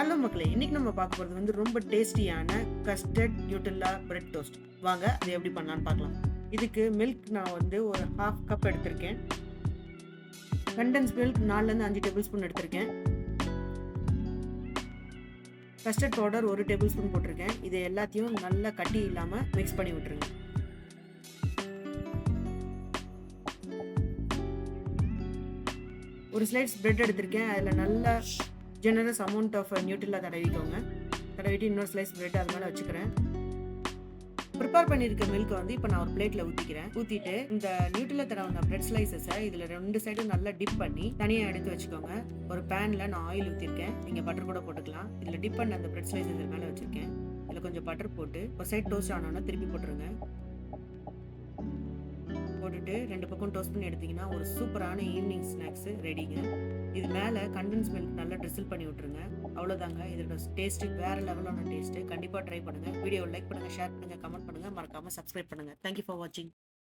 Hello மக்களே! இன்னைக்கு நம்ம பார்க்க போறது வந்து ரொம்ப டேஸ்டியான கஸ்டர்ட் நியூட்டெல்லா பிரெட் டோஸ்ட். வாங்க அது எப்படி பண்ணலான்னு பார்க்கலாம். இதுக்கு மில்க் நான் வந்து ஒரு 1/2 கப் எடுத்திருக்கேன். கண்டென்ஸ் மில்க் 4லேருந்து 5 டேபிள் ஸ்பூன் எடுத்திருக்கேன். கஸ்டர்ட் பவுடர் 1 டேபிள் ஸ்பூன் போட்டிருக்கேன். இது எல்லாத்தையும் நல்லா கட்டி இல்லாம மிக்ஸ் பண்ணி விட்டுருங்க. ஒரு ஸ்லைஸ் பிரெட் எடுத்திருக்கேன். அதில் நல்லா ஜெனரஸ் அமௌண்ட் ஆஃப் நியூட்டெல்லா தடவிக்கோங்க. தடவிட்டு இன்னொரு ஸ்லைஸ் பிரெட் அது மேலே வச்சுக்கிறேன். ப்ரிப்பேர் பண்ணியிருக்க மில்க் வந்து இப்போ நான் ஒரு பிளேட்டில் ஊற்றிக்கிறேன். ஊற்றிட்டு இந்த நியூட்டெல்லா தடவின பிரெட் ஸ்லைசஸை இதில் 2 சைடும் நல்லா டிப் பண்ணி தனியாக எடுத்து வச்சுக்கோங்க. ஒரு பேனில் நான் ஆயில் ஊற்றிருக்கேன். நீங்கள் பட்டர் கூட போட்டுக்கலாம். இதில் டிப் பண்ண அந்த பிரெட் ஸ்லைசஸ் மேலே வச்சுருக்கேன். இதில் கொஞ்சம் பட்டர் போட்டு ஒரு சைட் டோஸ்ட் ஆனோன்னா திருப்பி போட்டுருங்க. போட்டுட்டு 2 பக்கம் டோஸ்ட் பண்ணி எடுத்தீங்கன்னா ஒரு சூப்பரான ஈவினிங் ஸ்நாக்ஸ் ரெடிங்க. இது மேலே கண்டென்ஸ் மில்க் நல்லா ட்ரிசில் பண்ணி விட்டுருங்க. அவ்வளோதாங்க. இதோட டேஸ்ட்டு வேற லெவலான டேஸ்ட்டு. கண்டிப்பாக ட்ரை பண்ணுங்கள். வீடியோ லைக் பண்ணுங்கள், ஷேர் பண்ணுங்கள், கமெண்ட் பண்ணுங்கள், மறக்காமல் சப்ஸ்கிரைப் பண்ணுங்கள். தேங்க்யூ ஃபார் வாட்சிங்.